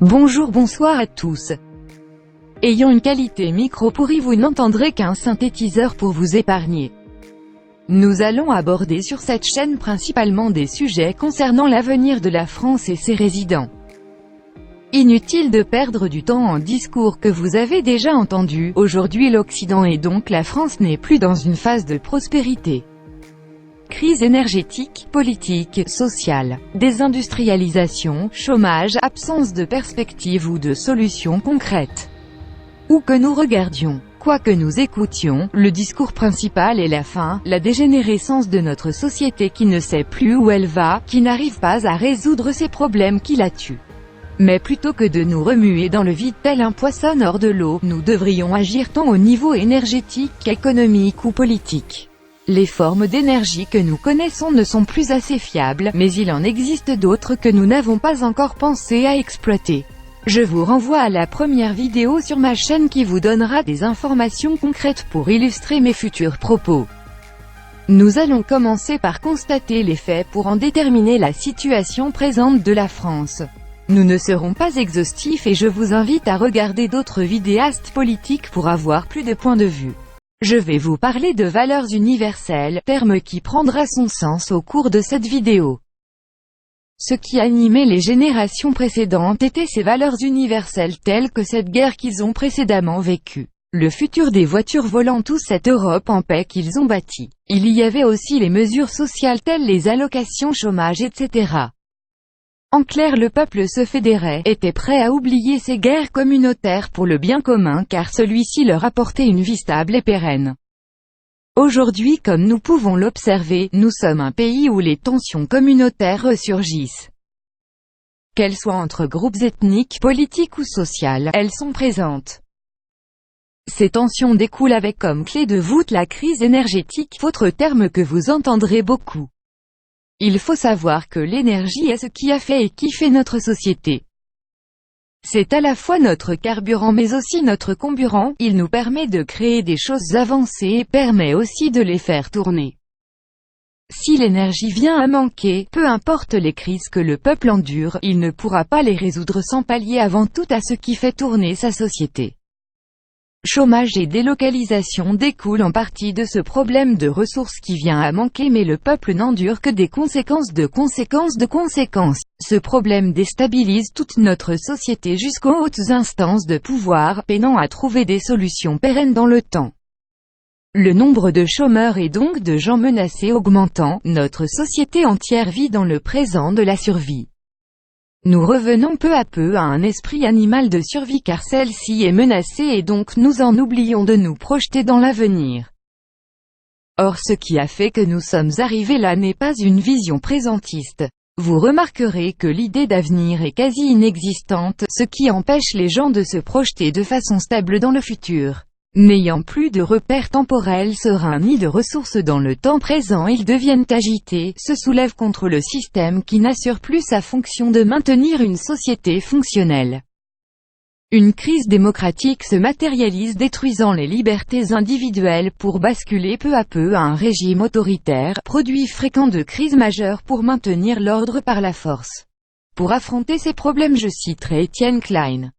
Bonjour, bonsoir à tous. Ayant une qualité micro pourrie, vous n'entendrez qu'un synthétiseur pour vous épargner. Nous allons aborder sur cette chaîne principalement des sujets concernant l'avenir de la France et ses résidents. Inutile de perdre du temps en discours que vous avez déjà entendus. Aujourd'hui l'Occident et donc la France n'est plus dans une phase de prospérité. Crise énergétique, politique, sociale, désindustrialisation, chômage, absence de perspectives ou de solutions concrètes. Où que nous regardions, quoi que nous écoutions, le discours principal est la fin, la dégénérescence de notre société qui ne sait plus où elle va, qui n'arrive pas à résoudre ces problèmes qui la tuent. Mais plutôt que de nous remuer dans le vide tel un poisson hors de l'eau, nous devrions agir tant au niveau énergétique, économique ou politique. Les formes d'énergie que nous connaissons ne sont plus assez fiables, mais il en existe d'autres que nous n'avons pas encore pensé à exploiter. Je vous renvoie à la première vidéo sur ma chaîne qui vous donnera des informations concrètes pour illustrer mes futurs propos. Nous allons commencer par constater les faits pour en déterminer la situation présente de la France. Nous ne serons pas exhaustifs et je vous invite à regarder d'autres vidéastes politiques pour avoir plus de points de vue. Je vais vous parler de valeurs universelles, terme qui prendra son sens au cours de cette vidéo. Ce qui animait les générations précédentes étaient ces valeurs universelles telles que cette guerre qu'ils ont précédemment vécue. Le futur des voitures volantes ou cette Europe en paix qu'ils ont bâtie. Il y avait aussi les mesures sociales telles les allocations chômage etc. En clair, le peuple se fédérait, était prêt à oublier ces guerres communautaires pour le bien commun car celui-ci leur apportait une vie stable et pérenne. Aujourd'hui, comme nous pouvons l'observer, nous sommes un pays où les tensions communautaires ressurgissent. Qu'elles soient entre groupes ethniques, politiques ou sociales, elles sont présentes. Ces tensions découlent avec comme clé de voûte la crise énergétique, autre terme que vous entendrez beaucoup. Il faut savoir que l'énergie est ce qui a fait et qui fait notre société. C'est à la fois notre carburant mais aussi notre comburant, il nous permet de créer des choses avancées et permet aussi de les faire tourner. Si l'énergie vient à manquer, peu importe les crises que le peuple endure, il ne pourra pas les résoudre sans pallier avant tout à ce qui fait tourner sa société. Chômage et délocalisation découlent en partie de ce problème de ressources qui vient à manquer mais le peuple n'endure que des conséquences de conséquences de conséquences. Ce problème déstabilise toute notre société jusqu'aux hautes instances de pouvoir, peinant à trouver des solutions pérennes dans le temps. Le nombre de chômeurs et donc de gens menacés augmentant, notre société entière vit dans le présent de la survie. Nous revenons peu à peu à un esprit animal de survie car celle-ci est menacée et donc nous en oublions de nous projeter dans l'avenir. Or ce qui a fait que nous sommes arrivés là n'est pas une vision présentiste. Vous remarquerez que l'idée d'avenir est quasi inexistante, ce qui empêche les gens de se projeter de façon stable dans le futur. N'ayant plus de repères temporels sereins ni de ressources dans le temps présent, ils deviennent agités, se soulèvent contre le système qui n'assure plus sa fonction de maintenir une société fonctionnelle. Une crise démocratique se matérialise détruisant les libertés individuelles pour basculer peu à peu à un régime autoritaire, produit fréquent de crises majeures pour maintenir l'ordre par la force. Pour affronter ces problèmes, je citerai Étienne Klein.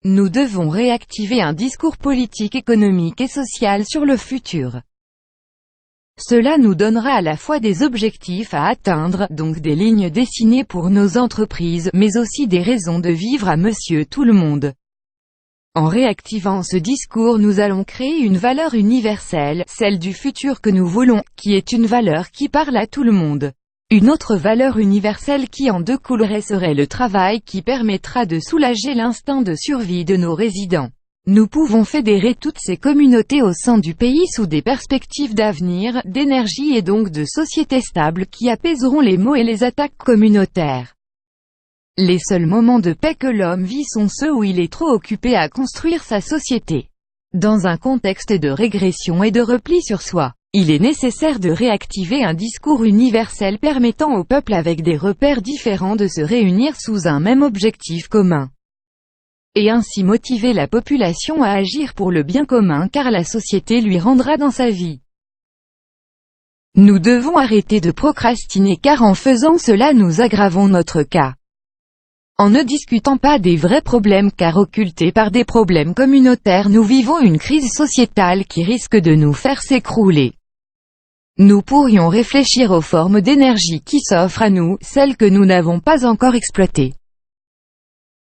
Nous devons réactiver un discours politique, économique et social sur le futur. Cela nous donnera à la fois des objectifs à atteindre, donc des lignes dessinées pour nos entreprises, mais aussi des raisons de vivre à monsieur tout le monde. En réactivant ce discours, nous allons créer une valeur universelle, celle du futur que nous voulons, qui est une valeur qui parle à tout le monde. Une autre valeur universelle qui en découlerait serait le travail qui permettra de soulager l'instinct de survie de nos résidents. Nous pouvons fédérer toutes ces communautés au sein du pays sous des perspectives d'avenir, d'énergie et donc de sociétés stables qui apaiseront les maux et les attaques communautaires. Les seuls moments de paix que l'homme vit sont ceux où il est trop occupé à construire sa société. Dans un contexte de régression et de repli sur soi, il est nécessaire de réactiver un discours universel permettant au peuple avec des repères différents de se réunir sous un même objectif commun. Et ainsi motiver la population à agir pour le bien commun car la société lui rendra dans sa vie. Nous devons arrêter de procrastiner car en faisant cela nous aggravons notre cas. En ne discutant pas des vrais problèmes car occultés par des problèmes communautaires, nous vivons une crise sociétale qui risque de nous faire s'écrouler. Nous pourrions réfléchir aux formes d'énergie qui s'offrent à nous, celles que nous n'avons pas encore exploitées.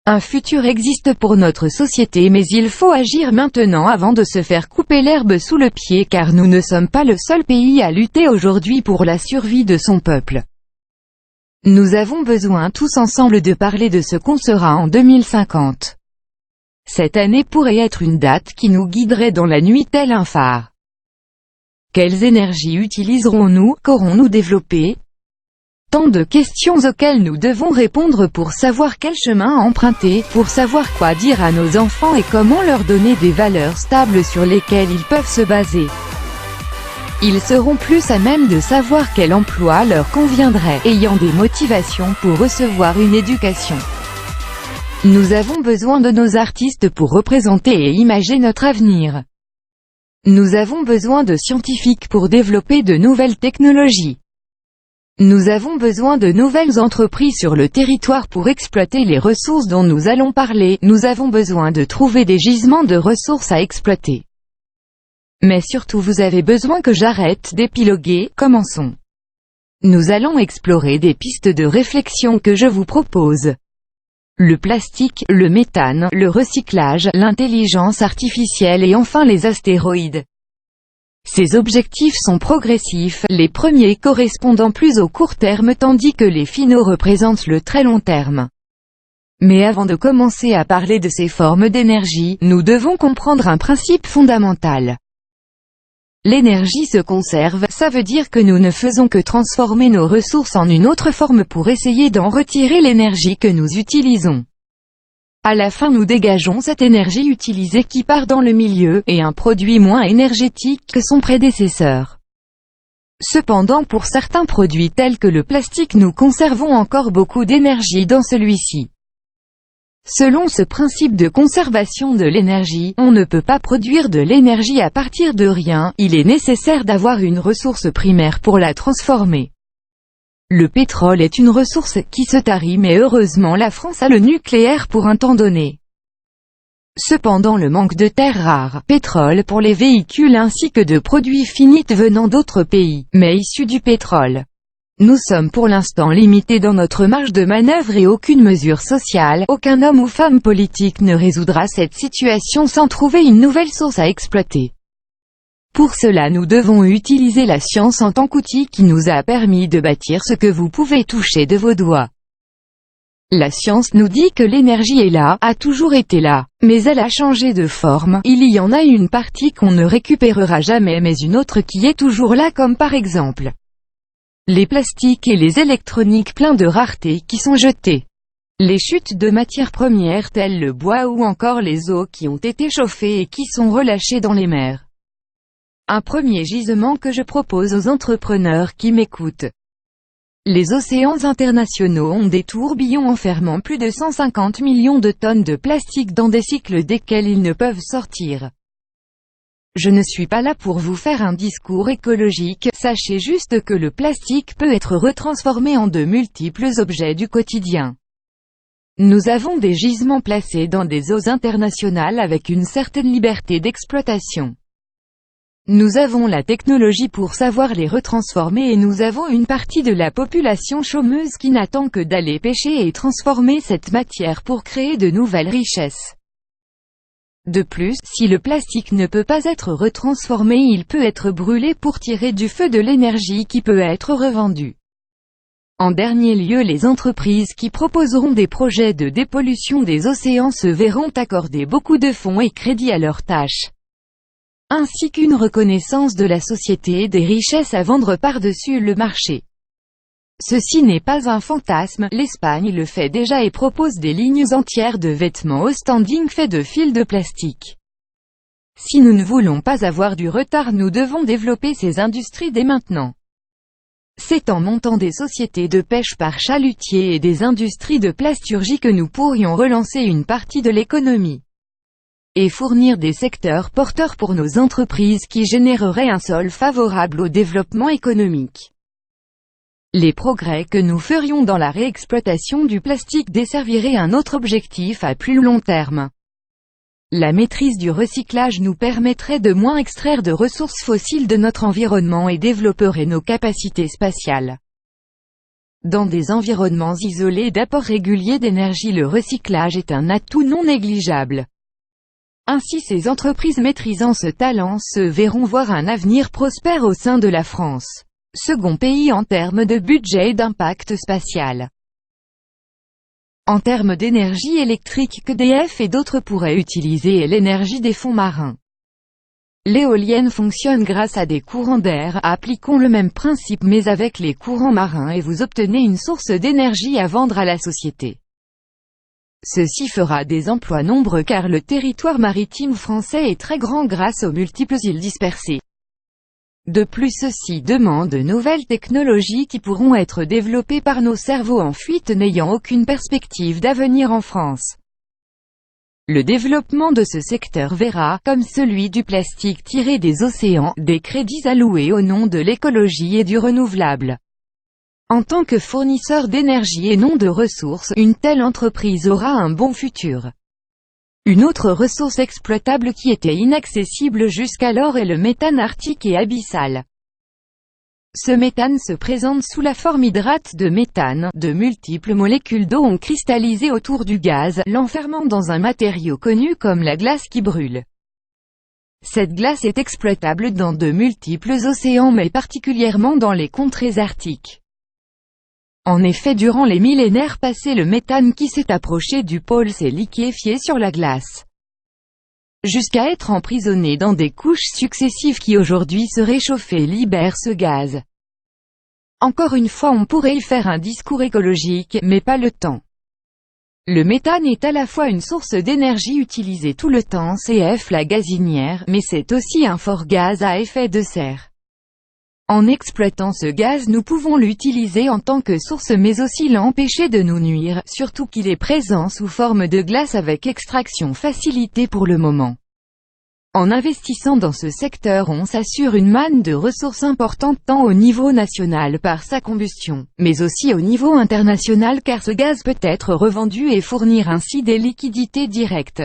Un futur existe pour notre société, mais il faut agir maintenant avant de se faire couper l'herbe sous le pied, car nous ne sommes pas le seul pays à lutter aujourd'hui pour la survie de son peuple. Nous avons besoin tous ensemble de parler de ce qu'on sera en 2050. Cette année pourrait être une date qui nous guiderait dans la nuit tel un phare. Quelles énergies utiliserons-nous? Qu'aurons-nous développé? Tant de questions auxquelles nous devons répondre pour savoir quel chemin emprunter, pour savoir quoi dire à nos enfants et comment leur donner des valeurs stables sur lesquelles ils peuvent se baser. Ils seront plus à même de savoir quel emploi leur conviendrait, ayant des motivations pour recevoir une éducation. Nous avons besoin de nos artistes pour représenter et imager notre avenir. Nous avons besoin de scientifiques pour développer de nouvelles technologies. Nous avons besoin de nouvelles entreprises sur le territoire pour exploiter les ressources dont nous allons parler. Nous avons besoin de trouver des gisements de ressources à exploiter. Mais surtout vous avez besoin que j'arrête d'épiloguer. Commençons. Nous allons explorer des pistes de réflexion que je vous propose. Le plastique, le méthane, le recyclage, l'intelligence artificielle et enfin les astéroïdes. Ces objectifs sont progressifs, les premiers correspondant plus au court terme tandis que les finaux représentent le très long terme. Mais avant de commencer à parler de ces formes d'énergie, nous devons comprendre un principe fondamental. L'énergie se conserve, ça veut dire que nous ne faisons que transformer nos ressources en une autre forme pour essayer d'en retirer l'énergie que nous utilisons. À la fin nous dégageons cette énergie utilisée qui part dans le milieu, et un produit moins énergétique que son prédécesseur. Cependant pour certains produits tels que le plastique nous conservons encore beaucoup d'énergie dans celui-ci. Selon ce principe de conservation de l'énergie, on ne peut pas produire de l'énergie à partir de rien, il est nécessaire d'avoir une ressource primaire pour la transformer. Le pétrole est une ressource qui se tarit mais heureusement la France a le nucléaire pour un temps donné. Cependant le manque de terres rares, pétrole pour les véhicules ainsi que de produits finis venant d'autres pays, mais issus du pétrole. Nous sommes pour l'instant limités dans notre marge de manœuvre et aucune mesure sociale, aucun homme ou femme politique ne résoudra cette situation sans trouver une nouvelle source à exploiter. Pour cela nous devons utiliser la science en tant qu'outil qui nous a permis de bâtir ce que vous pouvez toucher de vos doigts. La science nous dit que l'énergie est là, a toujours été là, mais elle a changé de forme, il y en a une partie qu'on ne récupérera jamais mais une autre qui est toujours là comme par exemple les plastiques et les électroniques pleins de raretés qui sont jetés. Les chutes de matières premières telles le bois ou encore les eaux qui ont été chauffées et qui sont relâchées dans les mers. Un premier gisement que je propose aux entrepreneurs qui m'écoutent. Les océans internationaux ont des tourbillons enfermant plus de 150 millions de tonnes de plastique dans des cycles desquels ils ne peuvent sortir. Je ne suis pas là pour vous faire un discours écologique, sachez juste que le plastique peut être retransformé en de multiples objets du quotidien. Nous avons des gisements placés dans des eaux internationales avec une certaine liberté d'exploitation. Nous avons la technologie pour savoir les retransformer et nous avons une partie de la population chômeuse qui n'attend que d'aller pêcher et transformer cette matière pour créer de nouvelles richesses. De plus, si le plastique ne peut pas être retransformé, il peut être brûlé pour tirer du feu de l'énergie qui peut être revendue. En dernier lieu, les entreprises qui proposeront des projets de dépollution des océans se verront accorder beaucoup de fonds et crédits à leurs tâches, ainsi qu'une reconnaissance de la société et des richesses à vendre par-dessus le marché. Ceci n'est pas un fantasme, l'Espagne le fait déjà et propose des lignes entières de vêtements au standing faits de fils de plastique. Si nous ne voulons pas avoir du retard, nous devons développer ces industries dès maintenant. C'est en montant des sociétés de pêche par chalutier et des industries de plasturgie que nous pourrions relancer une partie de l'économie et fournir des secteurs porteurs pour nos entreprises qui généreraient un sol favorable au développement économique. Les progrès que nous ferions dans la réexploitation du plastique desserviraient un autre objectif à plus long terme. La maîtrise du recyclage nous permettrait de moins extraire de ressources fossiles de notre environnement et développerait nos capacités spatiales. Dans des environnements isolés d'apports réguliers d'énergie, le recyclage est un atout non négligeable. Ainsi, ces entreprises maîtrisant ce talent se verront voir un avenir prospère au sein de la France, second pays en termes de budget et d'impact spatial. En termes d'énergie électrique, qu'EDF et d'autres pourraient utiliser est l'énergie des fonds marins. L'éolienne fonctionne grâce à des courants d'air. Appliquons le même principe mais avec les courants marins et vous obtenez une source d'énergie à vendre à la société. Ceci fera des emplois nombreux car le territoire maritime français est très grand grâce aux multiples îles dispersées. De plus, ceci demande de nouvelles technologies qui pourront être développées par nos cerveaux en fuite n'ayant aucune perspective d'avenir en France. Le développement de ce secteur verra, comme celui du plastique tiré des océans, des crédits alloués au nom de l'écologie et du renouvelable. En tant que fournisseur d'énergie et non de ressources, une telle entreprise aura un bon futur. Une autre ressource exploitable qui était inaccessible jusqu'alors est le méthane arctique et abyssal. Ce méthane se présente sous la forme hydrate de méthane. De multiples molécules d'eau ont cristallisé autour du gaz, l'enfermant dans un matériau connu comme la glace qui brûle. Cette glace est exploitable dans de multiples océans mais particulièrement dans les contrées arctiques. En effet, durant les millénaires passés, le méthane qui s'est approché du pôle s'est liquéfié sur la glace, jusqu'à être emprisonné dans des couches successives qui aujourd'hui se réchauffent et libèrent ce gaz. Encore une fois, on pourrait y faire un discours écologique, mais pas le temps. Le méthane est à la fois une source d'énergie utilisée tout le temps, CF la gazinière, mais c'est aussi un fort gaz à effet de serre. En exploitant ce gaz, nous pouvons l'utiliser en tant que source mais aussi l'empêcher de nous nuire, surtout qu'il est présent sous forme de glace avec extraction facilitée pour le moment. En investissant dans ce secteur, on s'assure une manne de ressources importantes tant au niveau national par sa combustion, mais aussi au niveau international car ce gaz peut être revendu et fournir ainsi des liquidités directes.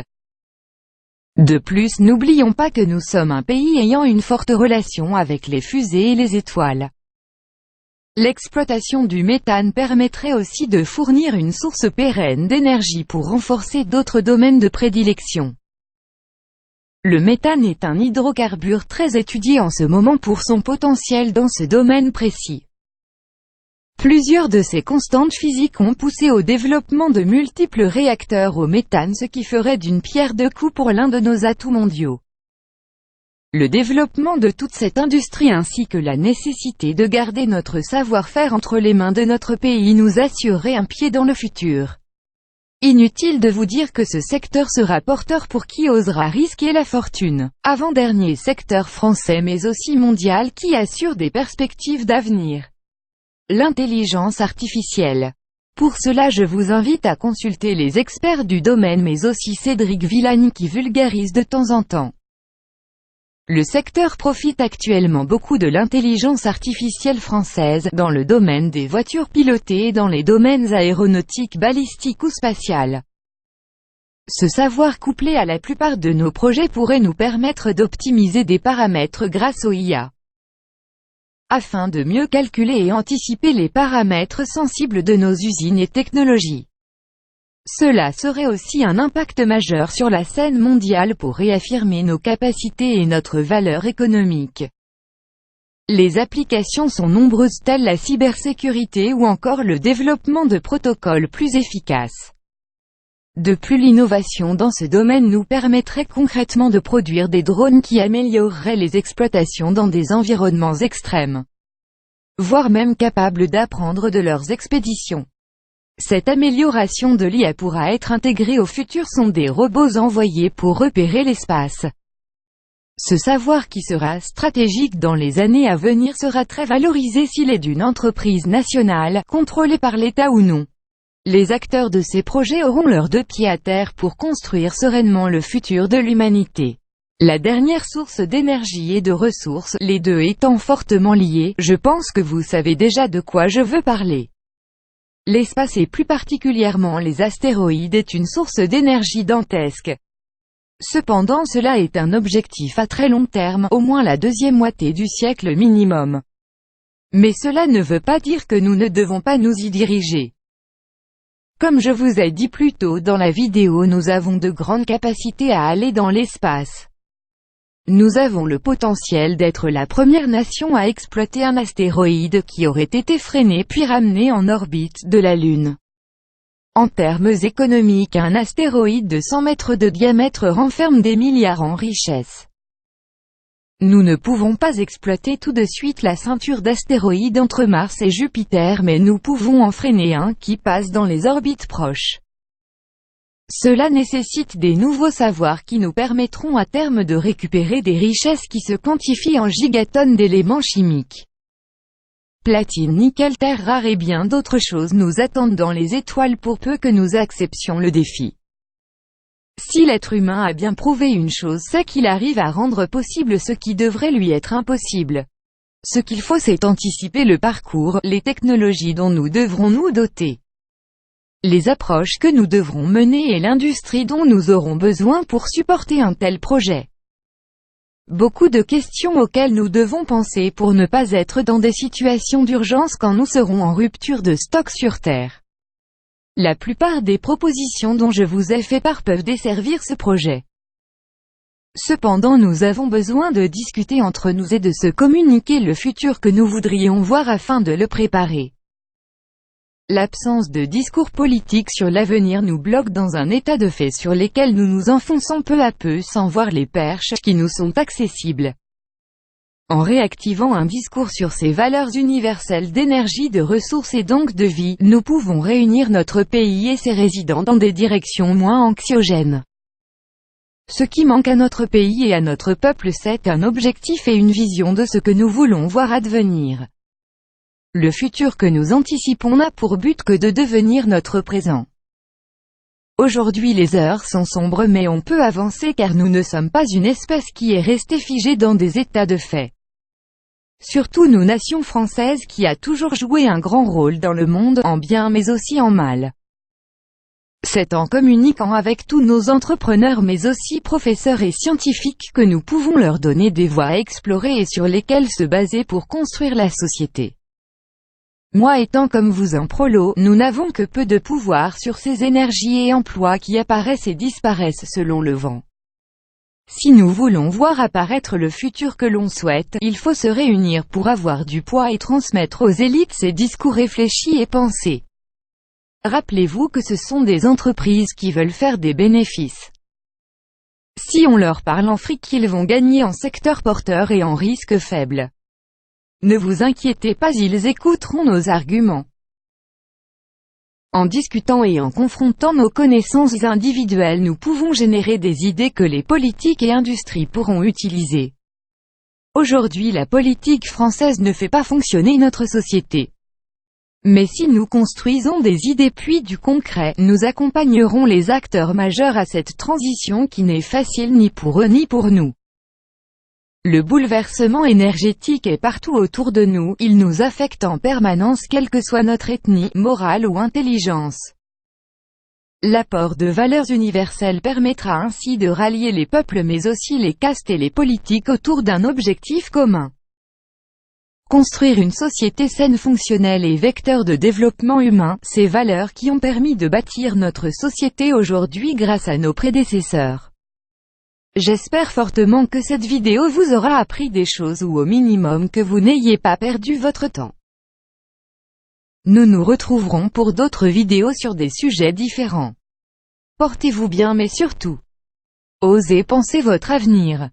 De plus, n'oublions pas que nous sommes un pays ayant une forte relation avec les fusées et les étoiles. L'exploitation du méthane permettrait aussi de fournir une source pérenne d'énergie pour renforcer d'autres domaines de prédilection. Le méthane est un hydrocarbure très étudié en ce moment pour son potentiel dans ce domaine précis. Plusieurs de ces constantes physiques ont poussé au développement de multiples réacteurs au méthane, ce qui ferait d'une pierre deux coups pour l'un de nos atouts mondiaux. Le développement de toute cette industrie ainsi que la nécessité de garder notre savoir-faire entre les mains de notre pays nous assurerait un pied dans le futur. Inutile de vous dire que ce secteur sera porteur pour qui osera risquer la fortune. Avant-dernier secteur français mais aussi mondial qui assure des perspectives d'avenir. L'intelligence artificielle. Pour cela je vous invite à consulter les experts du domaine mais aussi Cédric Villani qui vulgarise de temps en temps. Le secteur profite actuellement beaucoup de l'intelligence artificielle française, dans le domaine des voitures pilotées et dans les domaines aéronautiques, balistiques ou spatiales. Ce savoir couplé à la plupart de nos projets pourrait nous permettre d'optimiser des paramètres grâce au IA. Afin de mieux calculer et anticiper les paramètres sensibles de nos usines et technologies. Cela serait aussi un impact majeur sur la scène mondiale pour réaffirmer nos capacités et notre valeur économique. Les applications sont nombreuses telles la cybersécurité ou encore le développement de protocoles plus efficaces. De plus, l'innovation dans ce domaine nous permettrait concrètement de produire des drones qui amélioreraient les exploitations dans des environnements extrêmes, voire même capables d'apprendre de leurs expéditions. Cette amélioration de l'IA pourra être intégrée au futur sont des robots envoyés pour repérer l'espace. Ce savoir qui sera stratégique dans les années à venir sera très valorisé s'il est d'une entreprise nationale, contrôlée par l'État ou non. Les acteurs de ces projets auront leurs deux pieds à terre pour construire sereinement le futur de l'humanité. La dernière source d'énergie et de ressources, les deux étant fortement liés, je pense que vous savez déjà de quoi je veux parler. L'espace et plus particulièrement les astéroïdes est une source d'énergie dantesque. Cependant cela est un objectif à très long terme, au moins la deuxième moitié du siècle minimum. Mais cela ne veut pas dire que nous ne devons pas nous y diriger. Comme je vous ai dit plus tôt dans la vidéo, nous avons de grandes capacités à aller dans l'espace. Nous avons le potentiel d'être la première nation à exploiter un astéroïde qui aurait été freiné puis ramené en orbite de la Lune. En termes économiques, un astéroïde de 100 mètres de diamètre renferme des milliards en richesses. Nous ne pouvons pas exploiter tout de suite la ceinture d'astéroïdes entre Mars et Jupiter, mais nous pouvons en freiner un qui passe dans les orbites proches. Cela nécessite des nouveaux savoirs qui nous permettront à terme de récupérer des richesses qui se quantifient en gigatonnes d'éléments chimiques. Platine, nickel, terres rares et bien d'autres choses nous attendent dans les étoiles pour peu que nous acceptions le défi. Si l'être humain a bien prouvé une chose, c'est qu'il arrive à rendre possible ce qui devrait lui être impossible. Ce qu'il faut, c'est anticiper le parcours, les technologies dont nous devrons nous doter, les approches que nous devrons mener et l'industrie dont nous aurons besoin pour supporter un tel projet. Beaucoup de questions auxquelles nous devons penser pour ne pas être dans des situations d'urgence quand nous serons en rupture de stock sur Terre. La plupart des propositions dont je vous ai fait part peuvent desservir ce projet. Cependant nous avons besoin de discuter entre nous et de se communiquer le futur que nous voudrions voir afin de le préparer. L'absence de discours politique sur l'avenir nous bloque dans un état de fait sur lesquels nous nous enfonçons peu à peu sans voir les perches qui nous sont accessibles. En réactivant un discours sur ces valeurs universelles d'énergie, de ressources et donc de vie, nous pouvons réunir notre pays et ses résidents dans des directions moins anxiogènes. Ce qui manque à notre pays et à notre peuple, c'est un objectif et une vision de ce que nous voulons voir advenir. Le futur que nous anticipons n'a pour but que de devenir notre présent. Aujourd'hui les heures sont sombres mais on peut avancer car nous ne sommes pas une espèce qui est restée figée dans des états de fait. Surtout nous, nation française qui a toujours joué un grand rôle dans le monde, en bien mais aussi en mal. C'est en communiquant avec tous nos entrepreneurs mais aussi professeurs et scientifiques que nous pouvons leur donner des voies à explorer et sur lesquelles se baser pour construire la société. Moi étant comme vous un prolo, nous n'avons que peu de pouvoir sur ces énergies et emplois qui apparaissent et disparaissent selon le vent. Si nous voulons voir apparaître le futur que l'on souhaite, il faut se réunir pour avoir du poids et transmettre aux élites ces discours réfléchis et pensés. Rappelez-vous que ce sont des entreprises qui veulent faire des bénéfices. Si on leur parle en fric, ils vont gagner en secteur porteur et en risque faible. Ne vous inquiétez pas, ils écouteront nos arguments. En discutant et en confrontant nos connaissances individuelles, nous pouvons générer des idées que les politiques et industries pourront utiliser. Aujourd'hui, la politique française ne fait pas fonctionner notre société. Mais si nous construisons des idées puis du concret, nous accompagnerons les acteurs majeurs à cette transition qui n'est facile ni pour eux ni pour nous. Le bouleversement énergétique est partout autour de nous, il nous affecte en permanence quelle que soit notre ethnie, morale ou intelligence. L'apport de valeurs universelles permettra ainsi de rallier les peuples mais aussi les castes et les politiques autour d'un objectif commun. Construire une société saine, fonctionnelle et vecteur de développement humain, ces valeurs qui ont permis de bâtir notre société aujourd'hui grâce à nos prédécesseurs. J'espère fortement que cette vidéo vous aura appris des choses ou au minimum que vous n'ayez pas perdu votre temps. Nous nous retrouverons pour d'autres vidéos sur des sujets différents. Portez-vous bien mais surtout, osez penser votre avenir.